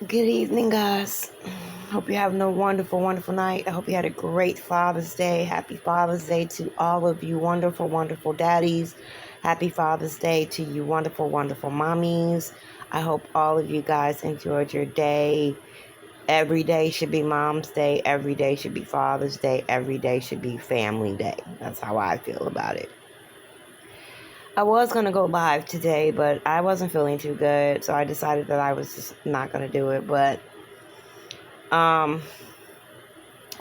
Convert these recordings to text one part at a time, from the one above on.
Good evening, guys. Hope you're having a wonderful, wonderful night. I hope you had a great Father's Day. Happy Father's Day to all of you wonderful, wonderful daddies. Happy Father's Day to you wonderful, wonderful mommies. I hope all of you guys enjoyed your day. Every day should be Mom's Day. Every day should be Father's Day. Every day should be Family Day. That's how I feel about it. I was going to go live today, but I wasn't feeling too good, so I decided that I was just not going to do it. But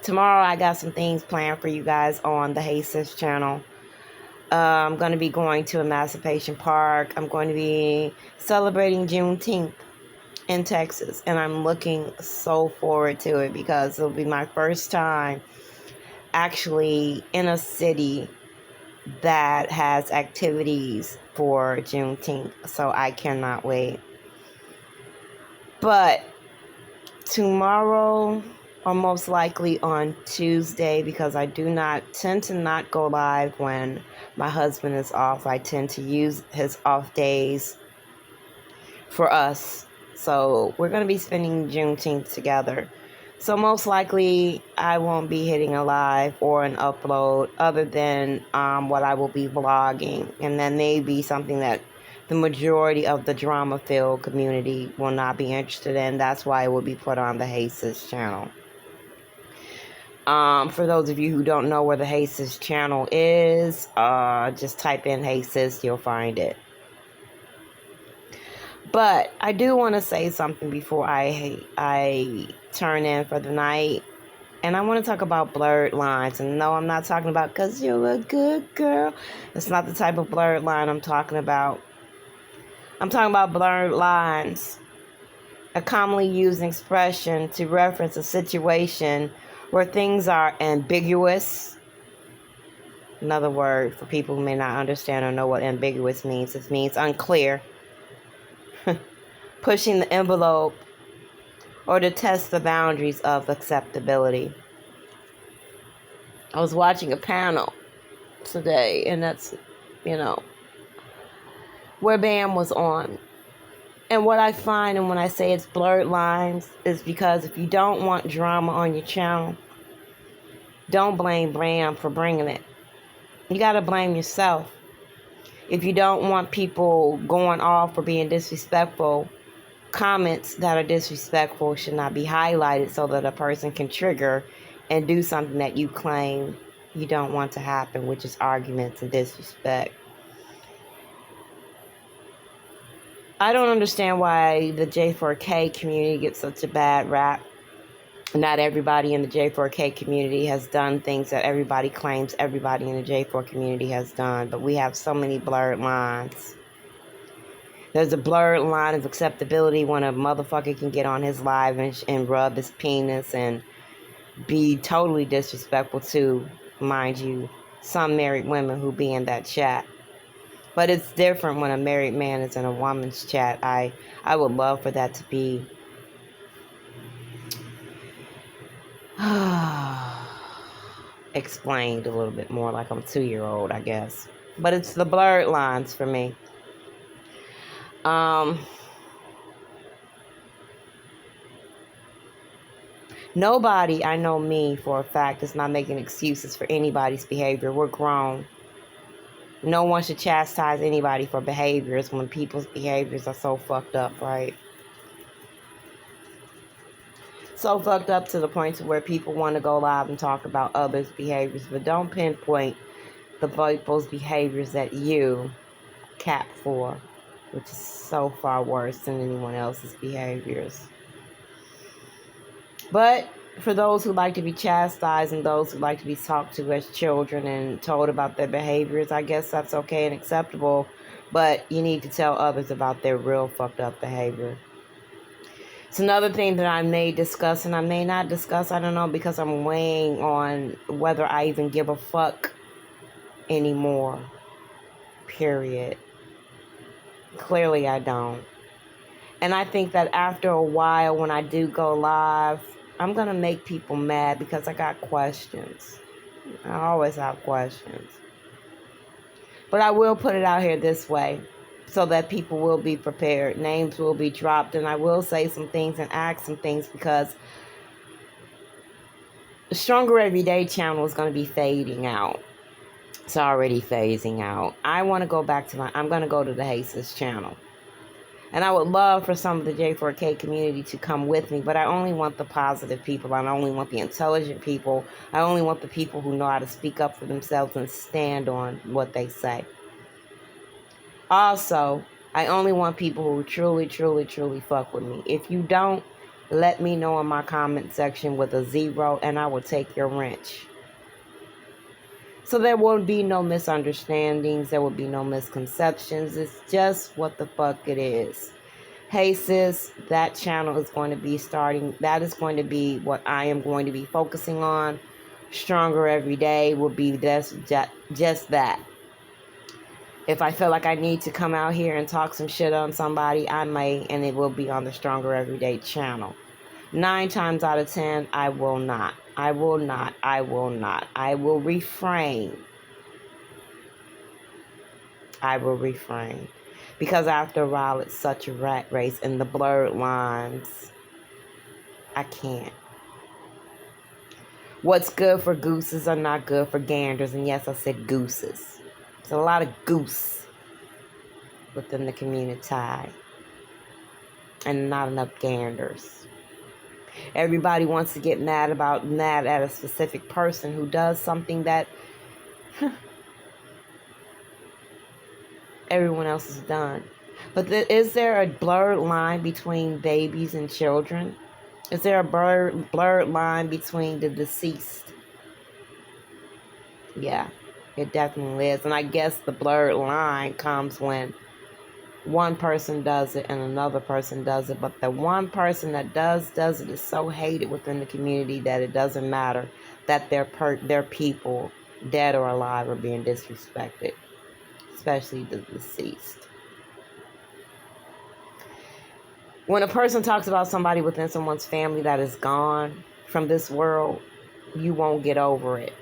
tomorrow I got some things planned for you guys on the Hey Sis channel. I'm going to be going to Emancipation Park. I'm going to be celebrating Juneteenth in Texas, and I'm looking so forward to it because it'll be my first time actually in a city that has activities for Juneteenth, so I cannot wait. But tomorrow, or most likely on Tuesday, because I tend to not go live when my husband is off. I tend to use his off days for us. So we're going to be spending Juneteenth together. So most likely I won't be hitting a live or an upload other than what I will be vlogging. And that may be something that the majority of the drama-filled community will not be interested in. That's why it will be put on the Hey Sis channel. For those of you who don't know where the Hey Sis channel is, just type in Hey Sis, you'll find it. But I do want to say something before I turn in for the night. And I want to talk about blurred lines. And no, I'm not talking about because you're a good girl. It's not the type of blurred line I'm talking about. I'm talking about blurred lines, a commonly used expression to reference a situation where things are ambiguous. Another word for people who may not understand or know what ambiguous means. It means unclear. Pushing the envelope or to test the boundaries of acceptability. I was watching a panel today, and that's, where Bam was on. And what I find, and when I say it's blurred lines, is because if you don't want drama on your channel, don't blame Bam for bringing it. You got to blame yourself. If you don't want people going off for being disrespectful, comments that are disrespectful should not be highlighted so that a person can trigger and do something that you claim you don't want to happen, which is arguments and disrespect. I don't understand why the J4K community gets such a bad rap. Not everybody in the J4K community has done things that everybody claims everybody in the J4 community has done, but we have so many blurred lines. There's a blurred line of acceptability when a motherfucker can get on his live and rub his penis and be totally disrespectful to, mind you, some married women who be in that chat. But it's different when a married man is in a woman's chat. I would love for that to be explained a little bit more, like I'm a 2-year-old, I guess. But it's the blurred lines for me. Nobody, I know me for a fact, is not making excuses for anybody's behavior. We're grown. No one should chastise anybody for behaviors when people's behaviors are so fucked up, right? So fucked up to the point to where people want to go live and talk about others' behaviors, but don't pinpoint the people's behaviors that you cap for, which is so far worse than anyone else's behaviors. But for those who like to be chastised and those who like to be talked to as children and told about their behaviors, I guess that's okay and acceptable, but you need to tell others about their real fucked up behavior. It's another thing that I may discuss and I may not discuss, I don't know, because I'm weighing on whether I even give a fuck anymore. Period. Clearly I don't. And I think that after a while, when I do go live, I'm going to make people mad because I got questions. I always have questions. But I will put it out here this way. so that people will be prepared. Names will be dropped, and I will say some things and ask some things, because the Stronger Everyday channel is going to be fading out. It's already phasing out. I want to go back to I'm going to go to the Hey Sis channel. And I would love for some of the J4K community to come with me, but I only want the positive people. I only want the intelligent people. I only want the people who know how to speak up for themselves and stand on what they say. Also, I only want people who truly, truly, truly fuck with me. If you don't, let me know in my comment section with a 0, and I will take your wrench. So there will be no misunderstandings. There will be no misconceptions. It's just what the fuck it is. Hey Sis, that channel is going to be starting. That is going to be what I am going to be focusing on. Stronger Every Day will be just that. If I feel like I need to come out here and talk some shit on somebody, I may, and it will be on the Stronger Everyday channel. 9 times out of 10, I will not. I will not. I will not. I will refrain. I will refrain. Because after a while, it's such a rat race, and the blurred lines, I can't. What's good for gooses are not good for ganders. And yes, I said gooses. There's a lot of goose within the community, and not enough ganders. Everybody wants to get mad at a specific person who does something that everyone else has done. But is there a blurred line between babies and children? Is there a blurred line between the deceased? Yeah, it definitely is. And I guess the blurred line comes when one person does it and another person does it. But the one person that does it is so hated within the community that it doesn't matter that their people, dead or alive, are being disrespected, especially the deceased. When a person talks about somebody within someone's family that is gone from this world, you won't get over it.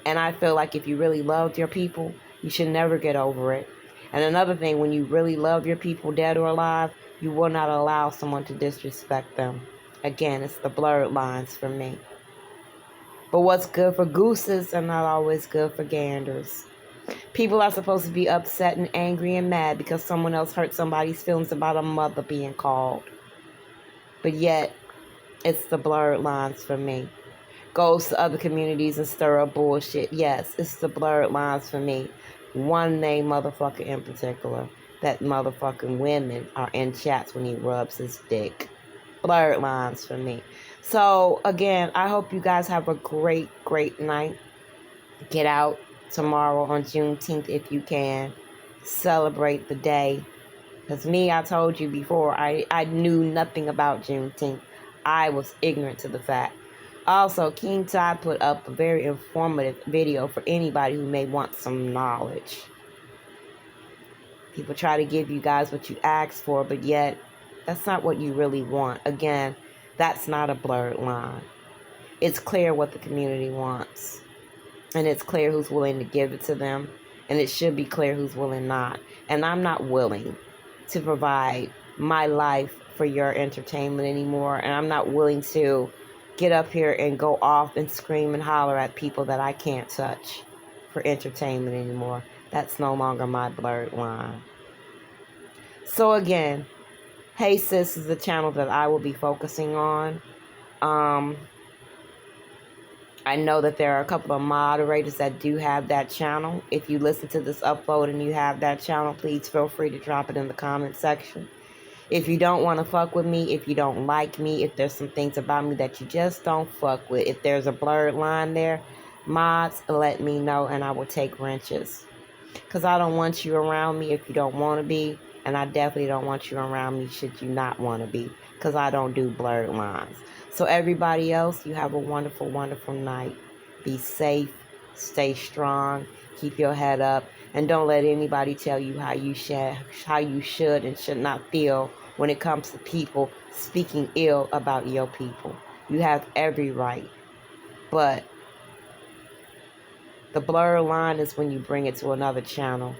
And I feel like if you really loved your people, you should never get over it. And another thing, when you really love your people, dead or alive, you will not allow someone to disrespect them. Again, it's the blurred lines for me. But what's good for gooses are not always good for ganders. People are supposed to be upset and angry and mad because someone else hurt somebody's feelings about a mother being called. But yet, it's the blurred lines for me. Goes to other communities and stir up bullshit. Yes, it's the blurred lines for me. One name motherfucker in particular. That motherfucking women are in chats when he rubs his dick. Blurred lines for me. So, again, I hope you guys have a great, great night. Get out tomorrow on Juneteenth if you can. Celebrate the day. Because me, I told you before, I knew nothing about Juneteenth. I was ignorant to the fact. Also, King Todd put up a very informative video for anybody who may want some knowledge. People try to give you guys what you asked for, but yet that's not what you really want. Again, that's not a blurred line. It's clear what the community wants. And it's clear who's willing to give it to them. And it should be clear who's willing not. And I'm not willing to provide my life for your entertainment anymore. And I'm not willing to get up here and go off and scream and holler at people that I can't touch for entertainment anymore. That's no longer my blurred line. So again, Hey Sis is the channel that I will be focusing on. I know that there are a couple of moderators that do have that channel. If you listen to this upload and you have that channel, please feel free to drop it in the comment section. If you don't want to fuck with me, if you don't like me, if there's some things about me that you just don't fuck with, if there's a blurred line there, mods, let me know and I will take wrenches. Because I don't want you around me if you don't want to be. And I definitely don't want you around me should you not want to be. Because I don't do blurred lines. So everybody else, you have a wonderful, wonderful night. Be safe. Stay strong. Keep your head up. And don't let anybody tell you how you should and should not feel when it comes to people speaking ill about your people. You have every right. But the blurred line is when you bring it to another channel.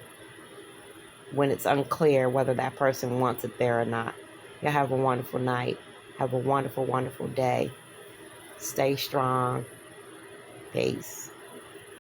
when it's unclear whether that person wants it there or not. Y'all have a wonderful night. Have a wonderful, wonderful day. Stay strong. Peace.